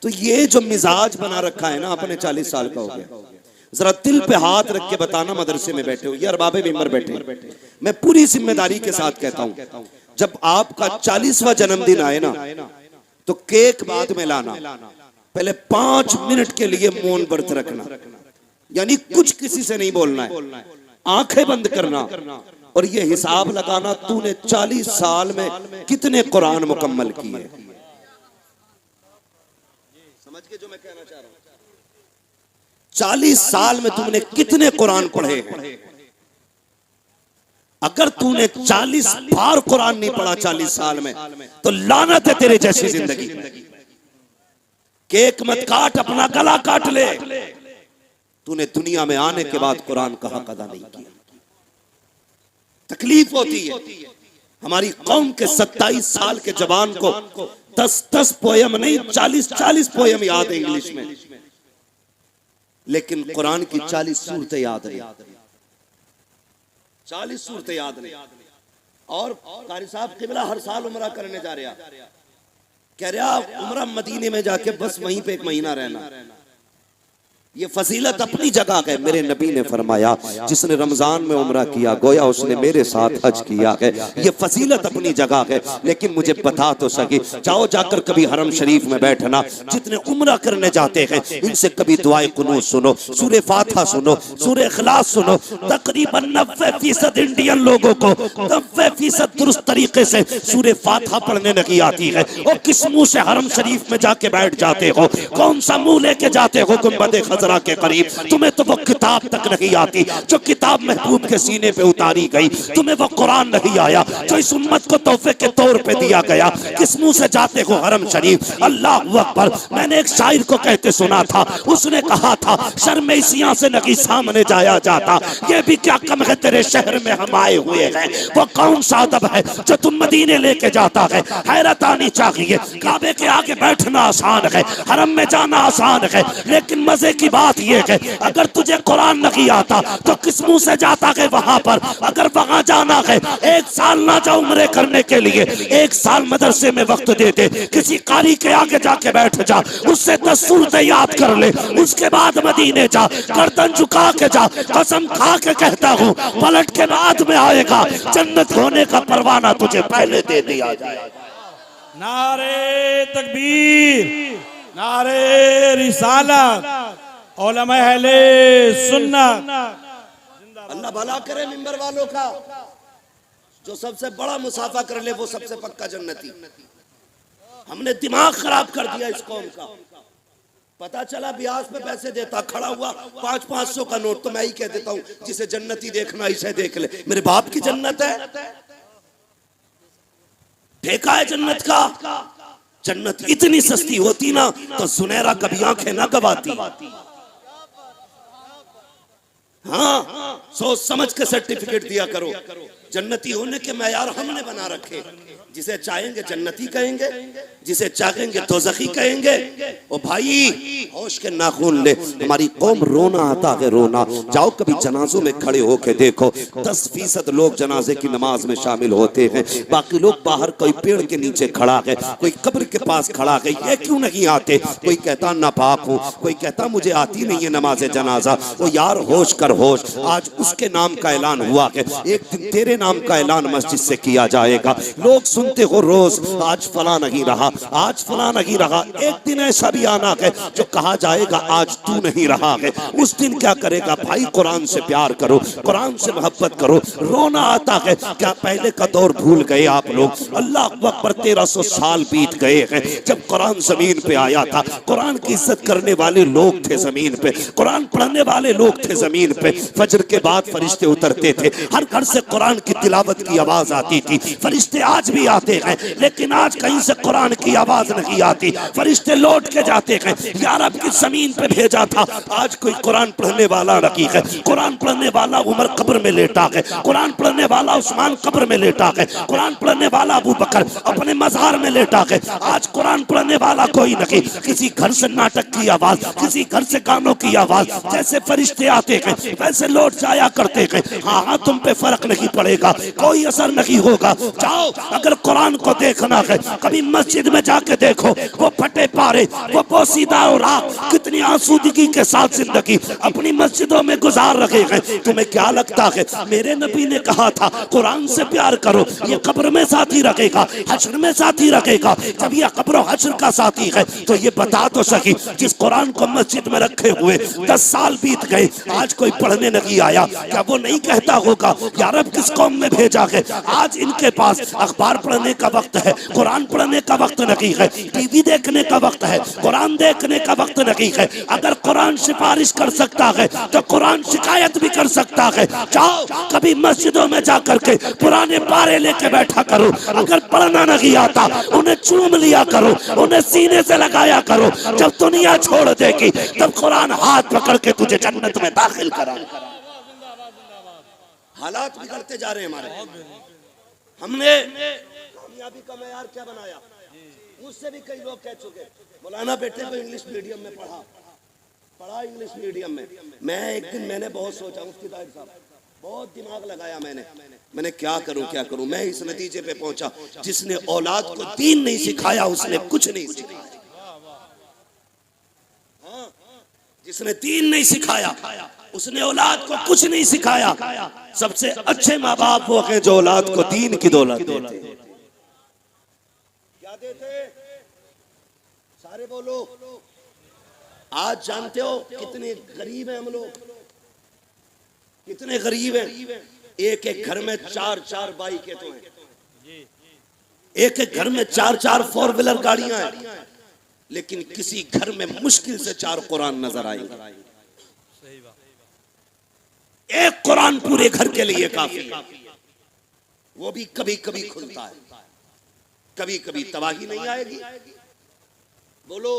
तो ये जो मिजाज बना रखा है ना, अपने 40 साल का हो गया, जरा दिल पे हाथ रख के बताना, मदरसे में बैठे हो या अरबाबे मिंबर बैठे, मैं पूरी जिम्मेदारी के साथ कहता हूं, जब आपका 40वां जन्मदिन आए ना, तो केक बाद में लाना, पहले 5 मिनट के लिए मौन व्रत रखना, यानी कुछ किसी से नहीं बोलना है, आंखें बंद करना और ये हिसाब लगाना तूने 40 साल में कितने कुरान मुकम्मल किए। समझ के जो मैं कहना चाह रहा हूं, 40 साल में तुमने कितने कुरान पढ़े हैं। अगर तूने 40 बार कुरान नहीं पढ़ा 40 साल में, तो लानत है तेरे जैसी जिंदगी। केक मत काट, अपना गला काट ले। तूने दुनिया में आने के बाद कुरान का हक अदा नहीं किया। तकलीफ होती है। हमारी कौम के 27 साल के जवान को 10-10 पोयम नहीं, 40-40 पोयम याद है इंग्लिश में, लेकिन कुरान की 40 सूरतें याद नहीं, 40 सूरतें याद नहीं। और कारी साहब किबला हर साल उमरा करने जा रहा, कह रहा उमरा मदीने में जाके बस वहीं पे 1 महीना रहना। ये फजीलत अपनी जगह है। मेरे नबी ने फरमाया, जिसने रमजान में उमरा किया गोया उसने मेरे साथ हज किया है। ये फजीलत अपनी जगह है, लेकिन मुझे बता तो सके, जाओ जाकर कभी हरम शरीफ में बैठना, जितने उमरा करने जाते हैं इनसे कभी दुआए कुनूत सुनो, सूरे फातिहा सुनो, सूरे इखलास सुनो। तकरीबन 90% इंडियन लोगों को 90% दुरुस्त तरीके से सूरे फातिहा पढ़ने नहीं आती है। और किस मुंह से हरम शरीफ में जाके बैठ जाते हो? कौन सा मुंह लेके जाते हो गुंबद खजरा के करीब? तुम्हें तो वो किताब तक नहीं आती जो किताब महबूब के सीने पे उतारी गई। तुम्हें वो कुरान नहीं आया जो इस उम्मत को तोहफे के तौर पे दिया गया। किस मुंह से जाते हो हरम शरीफ? अल्लाह अकबर। मैंने एक शायर को कहते सुना था, उसने कहा था, शर्मेसियां से नहीं सामने जाया जाता। ये भी क्या कम है तेरे शहर में हम आए हुए हैं। वो कौन सा अदब है जो तुम मदीने लेके जाता है? हैरत आनी चाहिए। काबे के आगे बैठना आसान है, हरम में जाना आसान है, लेकिन मजे की बात यह है अगर तुझे कुरान नहीं आता तो किस मुंह से जाता है वहां पर? अगर वहां जाना है 1 साल ना जाओ उम्रे करने के लिए, 1 साल मदरसे में वक्त दे दे, किसी कारी के आगे जाके बैठ जा, उससे 10 सूरतें याद कर ले, उसके बाद मदीने जा, गर्दन झुका के जा। कसम खा के कहता हूँ पलट के बाद में आएगा, जन्नत होने का परवाना तुझे पहले दे दिया जाएगा। नारे तकबीर, नारे रिसालत, उलमा अहले सुन्नत। अल्लाह भला करे मिंबर वालों का। जो सबसे बड़ा मुसाफा कर ले वो सबसे पक्का जन्नती। हमने दिमाग खराब कर दिया इस कौम का। पता चला ब्याज पे पैसे देता खड़ा हुआ 500-500 का नोट, तो मैं ही कह देता हूँ जिसे जन्नती देखना इसे देख ले। मेरे बाप की जन्नत है, ठेका है जन्नत का। जन्नत इतनी सस्ती होती ना तो सुनहरा कभी आंखें ना गवाती। हाँ, सोच समझ के सर्टिफिकेट दिया करो। जन्नती होने के मैयार हमने बना रखे। जिसे चाहेंगे जन्नती कहेंगे, जिसे चाहेंगे दोज़खी कहेंगे। ओ भाई होश के नाखून ले। हमारी कौम रोना आता है, रोना। जाओ कभी जनाजों में खड़े होके देखो, 10% लोग जनाजे की नमाज में शामिल होते हैं, बाकी लोग बाहर कोई पेड़ के नीचे खड़ा है, कोई कब्र के पास खड़ा है। ये क्यों नहीं आते? कोई कहता नापाक हूँ, कोई कहता मुझे आती नहीं है नमाज जनाजा। ओ यार होश कर होश। आज उसके नाम का ऐलान हुआ है, एक दिन तेरे नाम का ऐलान मस्जिद से किया जाएगा। लोग सुनते हो रोज, आज फला नहीं रहा, आज फला नहीं रहा। एक दिन ऐसा भी आना है जो कहा जाएगा आज तू नहीं रहा है। उस दिन क्या करेगा भाई? कुरान से प्यार करो, कुरान से मोहब्बत करो। रोना आता है क्या पहले का दौर भूल गए आप लोग? अल्लाह अकबर 1300 साल बीत गए हैं जब कुरान जमीन पे आया था। कुरान की इज्जत करने वाले लोग थे जमीन पे, कुरान पढ़ने वाले लोग थे जमीन पे। फजर के बाद फरिश्ते उतरते थे, हर घर से कुरान की तिलावत की आवाज आती थी। फरिश्ते आज भी आते हैं, लेकिन आज कहीं से कुरान की आवाज नहीं आती। फरिश्ते लौट के जाते हैं। यार अब की जमीन पे भेजा था, आज कोई कुरान पढ़ने वाला नहीं है। कुरान पढ़ने वाला उमर कब्र में लेटा है, कुरान पढ़ने वाला उस्मान कब्र में लेटा है, कुरान पढ़ने वाला अबू बकर अपने मज़ार में लेटा है। आज कुरान पढ़ने वाला कोई नहीं। किसी घर से नाटक की आवाज, किसी घर से गानों की आवाज। जैसे फरिश्ते आते हैं पैसे लौट जाया करते हैं। हाँ हाँ, तुम पे फर्क नहीं पड़ेगा, कोई असर नहीं होगा। जाओ, अगर कुरान को देखना है कभी मस्जिद में जाके देखो, वो फटे पारे, वो पोसीदा और रात कितनी आसूदगी के साथ जिंदगी अपनी मस्जिदों में गुजार रहे हैं। तुम्हें क्या लगता है मेरे नबी ने कहा था कुरान से प्यार करो, ये कब्र में साथी रखेगा, हश्र में साथी रखेगा। जब ये कब्र हश्र का साथी है तो ये बता तो सकी, जिस कुरान को मस्जिद में रखे हुए 10 साल बीत गए, आज कोई पढ़ने नहीं आया, क्या वो नहीं कहता होगा यार अब किस कौम में भेजा है? आज इनके पास अखबार पढ़ने का वक्त है, कुरान पढ़ने का वक्त नहीं है, टीवी देखने का वक्त है, कुरान देखने का वक्त नहीं है। अगर कुरान सिफारिश कर सकता है तो कुरान शिकायत भी कर सकता है। जाओ कभी मस्जिदों में जाकर के पुराने पारे लेके बैठा करो, अगर पढ़ना नहीं आता उन्हें चूम लिया करो, उन्हें सीने से लगाया करो। जब दुनिया छोड़ देगी तब कुरान हाथ पकड़ के तुझे जन्नत में दाखिल करा। हालात बिगड़ते जा रहे हैं हमारे। हमने कामयाबी का मैयार क्या बनाया? मुझसे भी कई लोग कह चुके मौलाना बेटे को इंग्लिश मीडियम में पढ़ा इंग्लिश मीडियम में। मैं एक दिन मैंने बहुत सोचा, मुफ्ती ताहिर साहब, बहुत दिमाग लगाया मैंने क्या करूं। मैं इस नतीजे पे पहुंचा, जिसने औलाद को दीन नहीं सिखाया उसने कुछ नहीं सिखाया। हाँ, जिसने दीन नहीं सिखाया उसने औलाद को कुछ नहीं सिखाया। सबसे अच्छे माँ बाप वो हैं जो औलाद को दीन की दौलत देते। क्या देते? सारे बोलो। आज जानते हो कितने गरीब हैं हम लोग, कितने गरीब हैं। एक एक घर में 4-4 बाइकें तो हैं, एक एक घर में 4-4 4 व्हीलर गाड़ियां हैं, लेकिन किसी घर में मुश्किल से 4 कुरान नजर आएंगे। एक कुरान पूरे घर के लिए काफी है, वो भी कभी कभी खुलता है, कभी कभी तबाही नहीं आएगी। बोलो,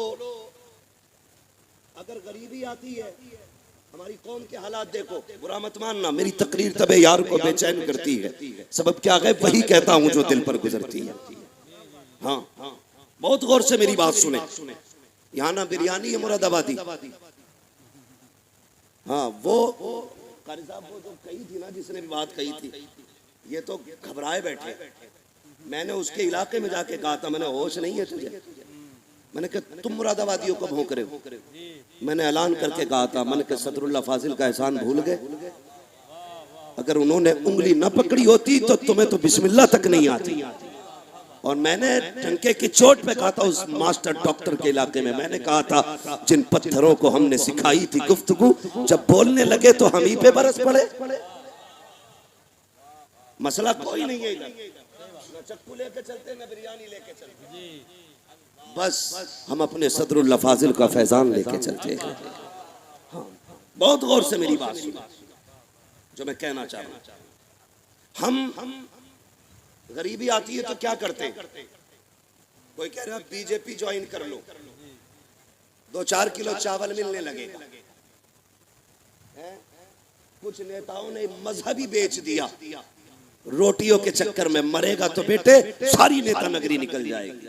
अगर गरीबी आती है, हमारी कौम के हालात देखो, बुरा मत मानना, मेरी तकरीर तबे यार को बेचैन करती है। सबब क्या है? वही कहता हूं जो दिल पर गुजरती है। हाँ, बहुत गौर से मेरी बात सुने। यहाँ ना बिरयानी है मुरादाबादी। हाँ, वो कारी साहब वो जो कही थी ना, जिसने भी बात कही थी, ये तो घबराए बैठे। मैंने उसके इलाके में जाके कहा था, मैंने होश नहीं है तुझे? मैंने कहा तुम मुरादाबादियों को भौंक रहे हो। मैंने ऐलान करके कहा था, मैंने कहा सदरुल्लाह फाजिल का एहसान भूल गए? अगर उन्होंने उंगली न पकड़ी होती तो तुम्हें तो बिस्मिल्लाह तक नहीं आती। और मैंने टंके की चोट पे कहा था उस मास्टर डॉक्टर के इलाके में, मैंने कहा था जिन पत्थरों को हमने सिखाई थी गुफ्तगू, जब बोलने लगे तो हम ही पे बरस पड़े। मसला कोई नहीं है इधर, न चक्कू लेके चलते न बिरयानी लेके चलते, बस हम अपने सदरुल्लाह फाजिल का फैजान लेके चलते हैं। हाँ, बहुत गौर से मेरी बात सुनो जो मैं कहना चाह रहा हूं। हम गरीबी आती है तो क्या करते हैं? कोई कह रहा है बीजेपी ज्वाइन कर लो, 2-4 किलो चावल मिलने लगेगा। कुछ नेताओं ने मजहबी बेच दिया, रोटियों के चक्कर में मरेगा तो बेटे सारी नेता नगरी निकल जाएगी।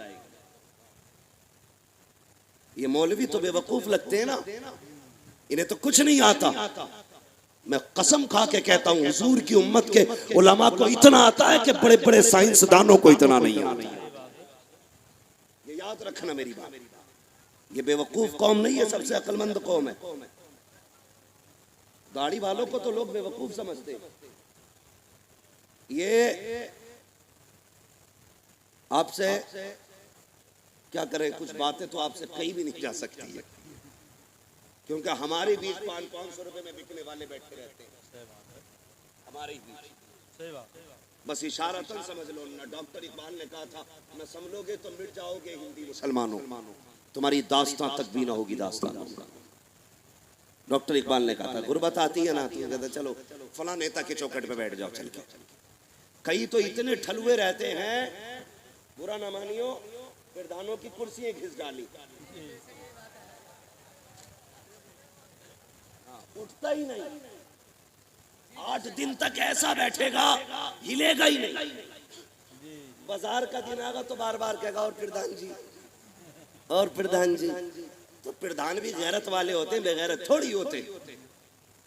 ये मौलवी तो बेवकूफ लगते हैं ना, इन्हें तो कुछ नहीं आता। मैं कसम खा के कहता हूं हुजूर की उम्मत के उलमा को इतना आता है कि बड़े बड़े साइंसदानों को इतना नहीं आता। ये याद रखना मेरी बात, ये बेवकूफ कौम नहीं है, सबसे अक्लमंद कौम है। दाढ़ी वालों को तो लोग बेवकूफ समझते हैं। ये आपसे क्या करें, कुछ बातें तो आपसे कही भी नहीं जा सकती है, क्योंकि हमारे बीच 500 रुपए में बिकने वाले बैठे रहते हैं हमारे बीच। बस इशारतन समझ लो ना, डॉक्टर इकबाल ने कहा था न समझोगे तो मिट जाओगे हिंदी मुसलमानों, तुम्हारी दास्तां तक भी ना होगी दास्तान। डॉक्टर इकबाल ने कहा था, गुर्बत आती है ना, तो कहता चलो फला नेता के चौखट पे बैठ जाओ चल के। कई तो इतने ठलुए रहते हैं, बुरा ना मानियो, प्रधानों की कुर्सियां घिस डाली, उठता ही नहीं, 8 दिन तक ऐसा बैठेगा, हिलेगा ही नहीं। बाजार का दिन आगा तो बार बार कहेगा और प्रधान जी, और प्रधान जी। तो प्रधान भी गैरत वाले होते हैं, बेगैरत थोड़ी होते।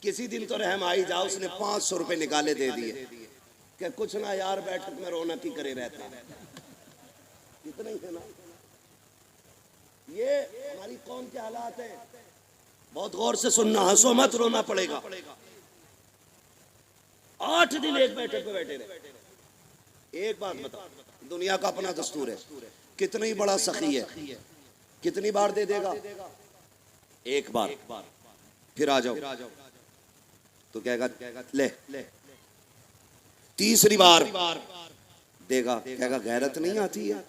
किसी दिन तो रहम आई जा, उसने 500 रुपए निकाले दे दिए कि कुछ ना यार बैठक में रौनक ही करे रहता है, इतना ही है ना। ये हमारी कौम के हालात हैं, बहुत गौर से सुनना, हंसो मत, रोना पड़ेगा। 8 दिन एक बैठक पे बैठे रहे। एक बात बताओ, दुनिया का अपना दस्तूर है, कितनी बड़ा सखी है, कितनी बार दे देगा? एक बार, फिर आ जाओ तो कहेगा ले। तीसरी बार देगा, कहेगा गैरत नहीं आती है,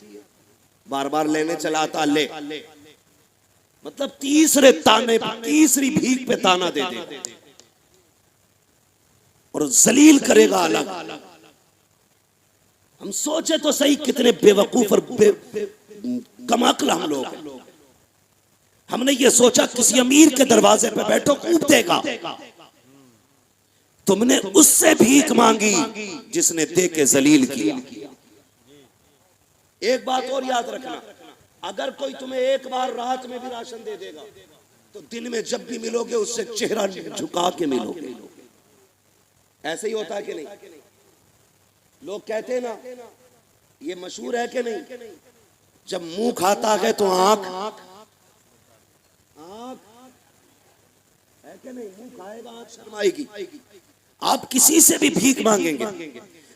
बार बार लेने चला आता ले। मतलब तीसरे ताने, तीसरी भीख पे ताना दे दे और जलील करेगा अलग। हम सोचे तो सही कितने बेवकूफ और कमाकल हम लोग हैं। हमने ये सोचा किसी अमीर के दरवाजे पे बैठो कूद देगा, तुमने उससे भीख मांगी जिसने दे के जलील किया। एक बात और याद रखना, अगर कोई तुम्हें एक बार रात में भी राशन दे देगा तो दिन में जब भी मिलोगे उससे चेहरा झुका के मिलोगे। ऐसे ही होता है कि नहीं? लोग कहते हैं ना, ये मशहूर है कि नहीं, जब मुंह खाता है तो आंख है कि नहीं? मुंह खाएगा आंख शर्माएगी। आप किसी से भी भीख मांगेंगे,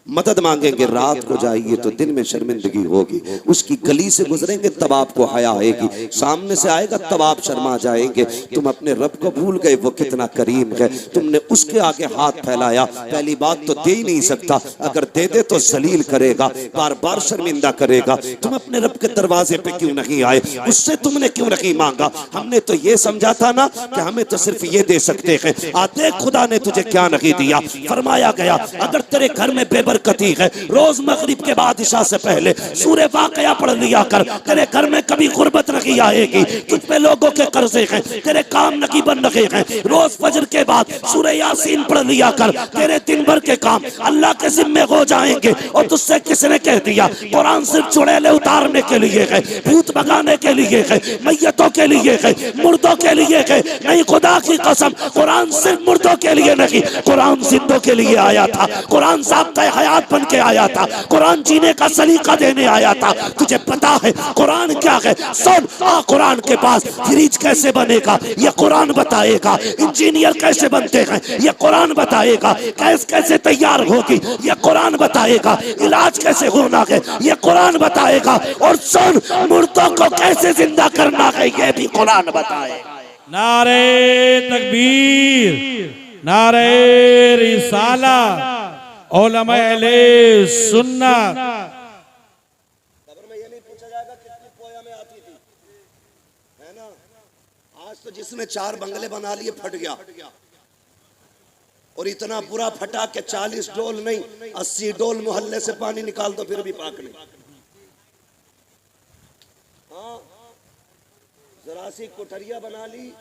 मदद मांगेंगे, रात को जाइए तो दिन में शर्मिंदगी होगी। उसकी गली से गुजरेंगे तब आपको हया आएगी, सामने से आएगा तब आप शर्मा जाएंगे। तुम अपने रब को भूल गए, वो कितना करीम है, तुमने उसके आगे हाथ फैलाया। पहली बात तो दे ही नहीं सकता, अगर दे दे तो जलील करेगा, बार बार शर्मिंदा करेगा। तुम अपने रब के दरवाजे पे क्यों नहीं आए, उससे तुमने क्यों नहीं मांगा? हमने तो ये समझा था ना कि हमें तो सिर्फ ये दे सकते हैं। आते खुदा ने तुझे क्या नहीं दिया। फरमाया गया अगर तेरे घर में बरकती है, रोज मगरिब के बाद इशा से पहले सूरह वाक़या पढ़ लिया कर, तेरे घर में कभी गुर्बत नहीं आएगी। तुझ पे लोगों के कर्जे हैं, तेरे काम नहीं बन रहे हैं। रोज फजर के बाद सूरह यासीन पढ़ लिया कर, तेरे दिन भर के काम अल्लाह के जिम्मे हो जाएंगे। और तुझसे किसने कह दिया कुरान सिर्फ चुड़ैले उतारने के लिए है, भूत भगाने के लिए है, मैयतों के लिए है, मुर्दों के लिए है? नहीं, खुदा की कसम, कुरान सिर्फ मुर्दों के लिए नहीं, कुरान जिंदों के लिए आया था। कुरान साहब का हयात बन के आया था, कुरान जीने का सलीका देने आया था। तुझे पता है कुरान क्या है? सुन, आ कुरान के पास। फ्रिज कैसे बनेगा ये कुरान बताएगा, इंजीनियर कैसे बनते हैं ये कुरान बताएगा, गैस कैसे तैयार होगी ये कुरान बताएगा, इलाज कैसे होना है ये कुरान बताएगा, और सुन, मुर्दों को कैसे जिंदा करना है ये भी कुरान बताएगा। नारे तकबीर, नारे रिसालत, उलमा अहले सुन्नत। कब्र में ये नहीं पूछा जाएगा कितनी पोया में आती थी, है ना? आज तो जिसने 4 बंगले बना लिए फट गया, और इतना बुरा फटा के 40 डोल नहीं 80 डोल मोहल्ले से पानी निकाल दो फिर भी पाक नहीं। हाँ, जरा सी कोठरिया बना ली,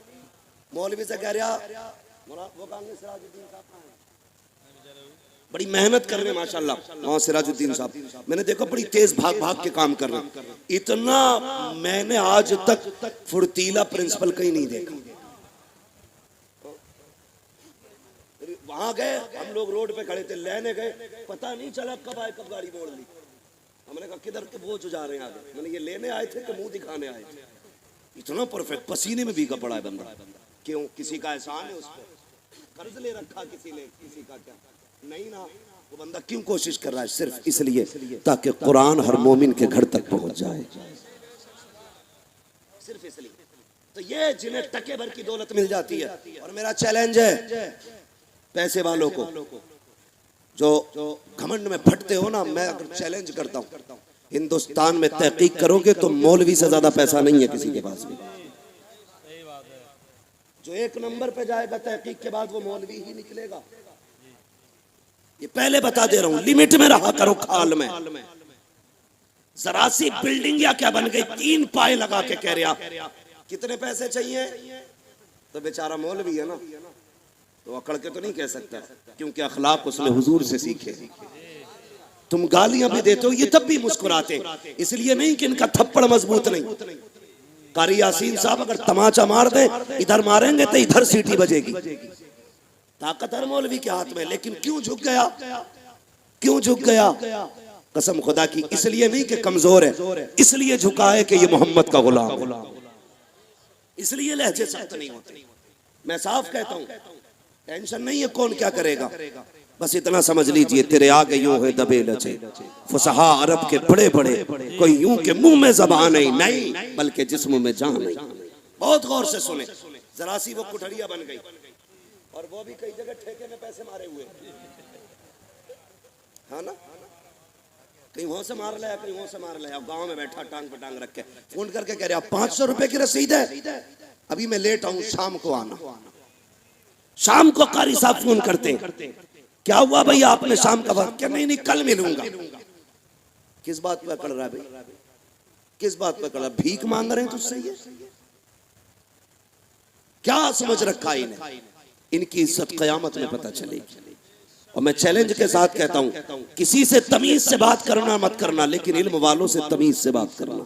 मौलवी से कह रहा वो कांग्रेस सिराजुद्दीन साहब बड़ी मेहनत कर रहे हैं माशाल्लाह। वहाँ सिराजुद्दीन साहब मैंने देखा बड़ी तेज भाग भाग के काम कर रहे हैं। इतना मैंने आज तक फुर्तीला प्रिंसिपल कहीं नहीं देखा। वहां गए हम लोग, रोड पे खड़े थे, लेने गए, पता नहीं चला कब आए कब गाड़ी मोड़ ली। हमने कहा किधर के वो जो जा रहे हैं आगे? मैंने ये लेने आए थे कि मुंह दिखाने आए थे? इतना परफेक्ट, पसीने में भीगा पड़ा है बंदा। क्यों? किसी का एहसान है उस पर, कर्ज ले रखा किसी ने, किसी का क्या नहीं ना। वो बंदा क्यों कोशिश कर रहा है? सिर्फ इसलिए ताकि कुरान हर मोमिन के घर तक पहुंच जाए, सिर्फ इसलिए। तो ये जिन्हें टके भर की दौलत मिल जाती है, और मेरा चैलेंज है पैसे वालों को जो घमंड में फटते हो ना, मैं अगर चैलेंज करता हूं, हिंदुस्तान में तहकीक करोगे तो मौलवी से ज्यादा पैसा नहीं है किसी के पास भी। जो 1 नंबर पे जाएगा तहकीक के बाद वो मौलवी ही निकलेगा। ये पहले बता दे रहा हूं, लिमिट में रहा करो खाल में। जरा सी बिल्डिंग या क्या बन गई, 3 पाए लगा के कह रहा कितने पैसे चाहिए, तो बेचारा मौलवी है ना, तो अकड़ के तो नहीं कह सकता, क्योंकि अखलाक उसने हुजूर से सीखे। तुम गालियां भी देते हो ये तब भी मुस्कुराते, इसलिए नहीं कि इनका थप्पड़ मजबूत नहीं। कारी यासीन साहब अगर तमाचा मार दे, इधर मारेंगे तो इधर सीटी बजेगी, ताकत हर मौलवी के हाथ में, लेकिन क्यों झुक गया? क्यों झुक गया? कसम खुदा की, इसलिए नहीं कि कमजोर है, इसलिए झुका है कि ये मोहम्मद का गुलाम है, इसलिए लहजे सख्त नहीं होते। मैं साफ कहता हूं, टेंशन नहीं है कौन क्या करेगा, बस इतना समझ लीजिए तेरे आगे यूं है दबे लचे फुसहा अरब के बड़े बड़े, कोई यूं के मुंह में ज़बान नहीं बल्कि जिस्म में जान नहीं। बहुत गौर से सुने, जरा सी वो कुठरिया बन गई और वो भी कई जगह ठेके में पैसे मारे हुए, हाँ ना, कहीं वहां से मार लिया, कहीं वहां से मार लिया, गांव में बैठा टांग पे टांग रख के फोन करके कह रहा 500 रुपए की रसीद है, अभी मैं लेट आऊं, शाम को आना। शाम को कारी साहब फोन करते, क्या हुआ भैया आपने शाम का वक्त? क्या नहीं नहीं कल मिलूंगा। किस बात पे अकड़ रहा है भाई, किस बात पे अकड़ रहा? भीख मांग रहे हैं तुझसे, ये क्या समझ रखा है इन्हें? इनकी इज्जत कयामत में पता चलेगी। और मैं चैलेंज के साथ कहता हूं, किसी से तमीज से बात करना मत करना, लेकिन इल्म वालों से तमीज से बात करना।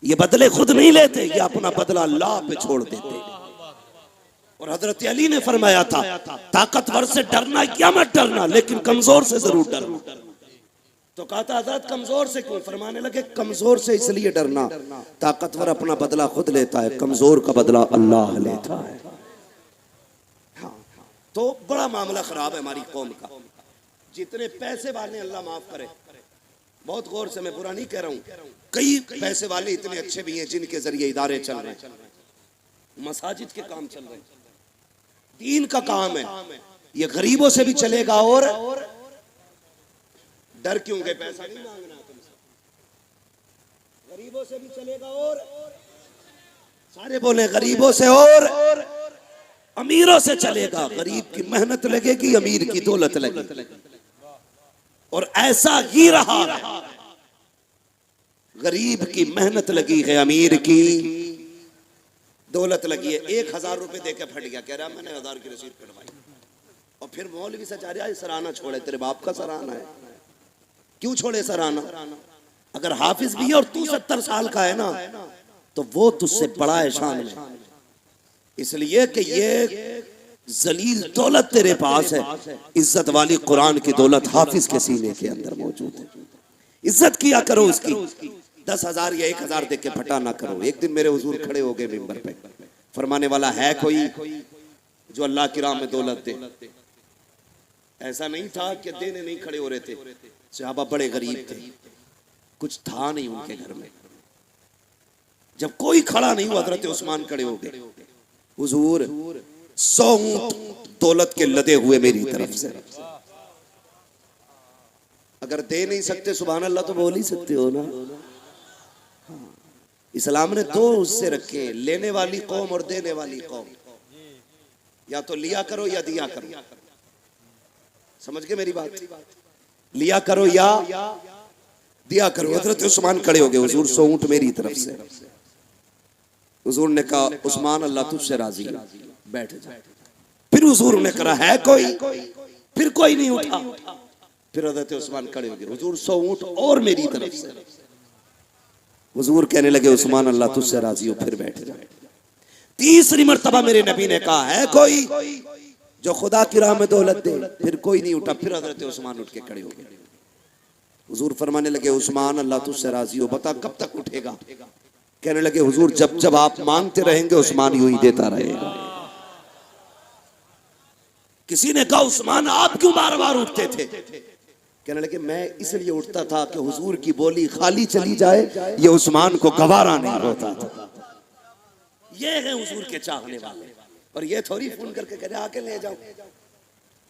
ये बदले खुद नहीं लेते, ये अपना बदला अल्लाह पे छोड़ देते। और हजरत अली ने फरमाया था, ताकतवर से डरना या मत डरना, लेकिन कमजोर से जरूर डरना। तो कहा था हजरत कमजोर से क्यों? फरमाने लगे कमजोर से इसलिए डरना, ताकतवर अपना बदला खुद लेता है, कमजोर का बदला अल्लाह लेता है। तो बड़ा मामला खराब है हमारी कौम का। जितने पैसे वाले, अल्लाह माफ करे, बहुत गौर से मैं बुरा नहीं कह रहा हूं, कई पैसे वाले इतने अच्छे भी हैं जिनके जरिए इदारे चल रहे हैं, मसाजिद के काम चल रहे हैं, दीन का काम है, ये गरीबों से भी चलेगा। और डर क्यों गए? पैसा नहीं मांगना तुमसे, गरीबों से भी चलेगा। और सारे बोले गरीबों से और अमीरों से चलेगा। गरीब की मेहनत लगेगी, अमीर की दौलत लगेगी। और ऐसा ही रहा, गरीब की मेहनत लगी है, अमीर की दौलत लगी है। 1000 रुपए देके फट गया, कह रहा मैंने 1000 की रसीद कटवाई। और फिर मौलवी से चाह रहा सराहना छोड़े, तेरे बाप का सराहना है, क्यों छोड़े सराहना? अगर हाफिज भी है और तू 70 साल का है ना, तो वो तुझसे बड़ा है शान में, इसलिए कि ये जलील दौलत तेरे पास है। इज्जत वाली कुरान की दौलत हाफिज के सीने के अंदर मौजूद है। इज्जत किया करो उसकी, 10,000 या 1,000 देके फटा ना करो। एक दिन मेरे हुजूर खड़े हो गए मिंबर पे, फरमाने वाला है कोई जो अल्लाह की राह में दौलत दे? ऐसा नहीं था कि देने नहीं खड़े हो रहे थे, सहाबा बड़े गरीब थे, कुछ था नहीं उनके घर में। जब कोई खड़ा नहीं हुआ, हजरत उस्मान खड़े हो गए, हुजूर 100 ऊंट दौलत के लदे हुए मेरी तरफ से, अगर दे नहीं सकते सुभान अल्लाह तो बोल ही सकते हो ना। इस्लाम ने 2 हिस्से रखे, लेने वाली कौम और देने वाली कौम। या तो लिया करो या दिया करो, समझ गए मेरी बात? लिया करो या दिया करो। हजरत उस्मान खड़े हो गए, हुजूर 100 ऊंट मेरी तरफ से। हुजूर ने कहा उस्मान अल्लाह तुझसे राजी है, बैठ जा। फिर हुजूर ने कहा है कोई? फिर कोई नहीं उठा। फिर हजरत उस्मान खड़े हो गए, हुजूर 100 ऊंट और मेरी तरफ से। हुजूर कहने लगे उस्मान अल्लाह तुझसे राजी हो, फिर बैठ जा। तीसरी मर्तबा मेरे नबी ने कहा है कोई जो खुदा की राह में दौलत दे? फिर कोई नहीं उठा। फिर हजरत उस्मान उठ के खड़े हो गए। हुजूर फरमाने लगे उस्मान अल्लाह तुझसे राजी हो, बता कब तक उठेगा? कहने लगे हुजूर जब जब आप मांगते रहेंगे उस्मान यूं ही देता रहेगा। किसी ने कहा उस्मान आप क्यों बार बार उठते थे? कहने लगे मैं इसलिए उठता था कि हुजूर की बोली खाली चली जाए, ये उस्मान को गवारा नहीं होता था। ये है हुजूर के चाहने वाले। और ये थोड़ी फोन करके कह रहे आके ले जाओ,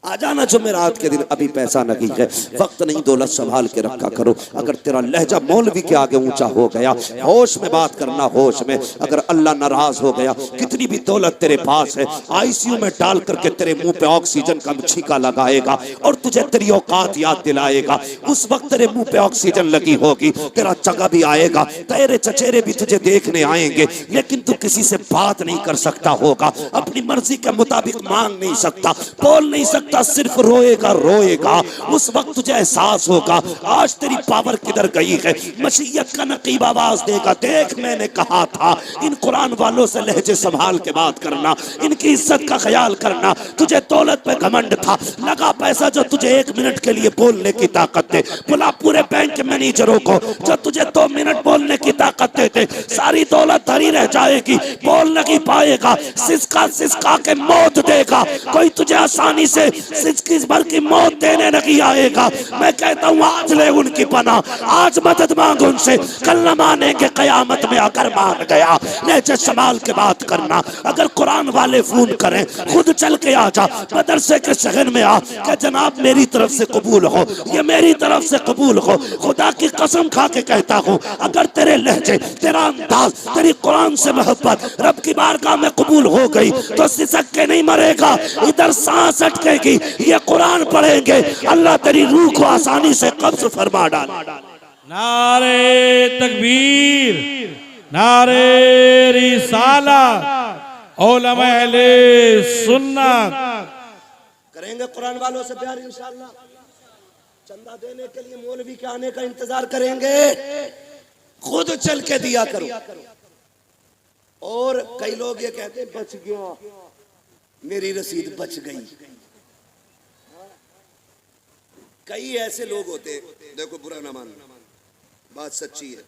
आ जाना जुमेरात के दिन, अभी पैसा नहीं है, वक्त नहीं, दौलत संभाल के रखा करो। अगर तेरा लहजा मौलवी के आगे ऊंचा हो गया, होश में बात करना, होश में। अगर अल्लाह नाराज हो गया, कितनी भी दौलत तेरे पास है, आईसीयू में डाल करके तेरे मुंह पे ऑक्सीजन का छींका लगाएगा और तुझे तेरी औकात याद दिलाएगा। उस वक्त तेरे मुंह पे ऑक्सीजन लगी होगी, तेरा जगह भी आएगा, तेरे चचेरे भी तुझे देखने आएंगे, लेकिन तू किसी से बात नहीं कर सकता होगा, अपनी मर्जी के मुताबिक मांग नहीं सकता, बोल नहीं सकता, सकता, सिर्फ रोएगा रोएगा। उस वक्त तुझे एहसास होगा आज तेरी पावर किधर गई है। मशीयत का नकीब आवाज देगा, देख मैंने कहा था इन कुरान वालों से लहजे संभाल के बात करना, इनकी इज्जत का ख्याल करना। तुझे दौलत पे घमंड था, लगा पैसा जो तुझे 1 मिनट के लिए बोलने की ताकत दे। बुला पूरे बैंक के मैनेजरों को जो तुझे 2 मिनट बोलने की ताकत देते। सारी दौलत धरी रह जाएगी, बोल नहीं पाएगा, सिसका सिसका के मौत देगा। कोई तुझे आसानी से सिसकी भर की मौत देने नहीं आएगा। मैं कहता हूँ आज ले उनकी पनाह, आज मदद मांग उनसे, कल न मानेंगे कयामत में अगर मान गया। लहजे संभाल के बात करना। अगर कुरान वाले फोन करें खुद चल के आ जा, मदरसे के शहर में आ कि जनाब मेरी तरफ से कबूल हो, ये मेरी तरफ से कबूल हो। खुदा की कसम खा के कहता हूँ अगर तेरे लहजे, तेरा अंदाज, तेरी कुरान से मोहब्बत रब की बारगाह में कबूल हो गई तो सिसक के नहीं मरेगा, इधर सांस अटकेगी। ये कुरान पढ़ेंगे, अल्लाह तेरी रूह को आसानी से कब्ज फरमा डाल। नारे तकबीर, नारे रिसालत, उलमा अहले सुन्नत। करेंगे कुरान वालों से प्यार इंशाअल्लाह। चंदा देने के लिए मौलवी के आने का इंतजार करेंगे, खुद चल के दिया करो। और कई लोग ये कहते बच गया, मेरी रसीद बच गई। कई ऐसे लोग होते, देखो बुरा ना मानना, बात सच्ची है।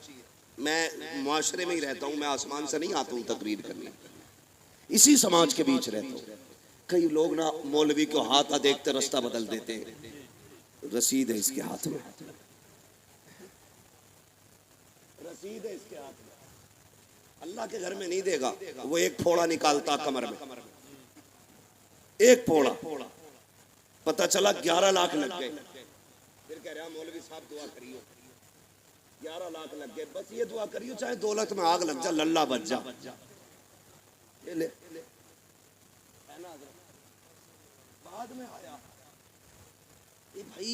मैं मुआशरे में ही रहता हूँ, मैं आसमान से नहीं आता हूँ तकरीर करने, इसी समाज के बीच रहता हूँ। कई लोग ना मौलवी को हाथ देखते रास्ता बदल देते हैं। रसीद है इसके हाथ में, रसीद है इसके हाथ में, अल्लाह के घर में नहीं देगा। वो एक फोड़ा निकालता कमर में, एक फोड़ा, पता चला 11 लाख लग गए। फिर कह रहा मौलवी साहब दुआ करियो, 11 लाख लग गए। बस ये दुआ करियो चाहे दौलत में आग लग जा, लल्ला बच जा। ये ले बाद में आया ये भाई,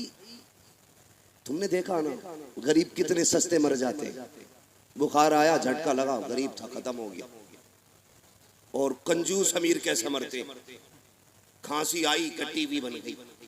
तुमने देखा ना गरीब कितने सस्ते मर जाते। बुखार आया, झटका लगा, गरीब था, खत्म हो गया। और कंजूस अमीर कैसे मरते, खांसी आई, टीवी बन गई।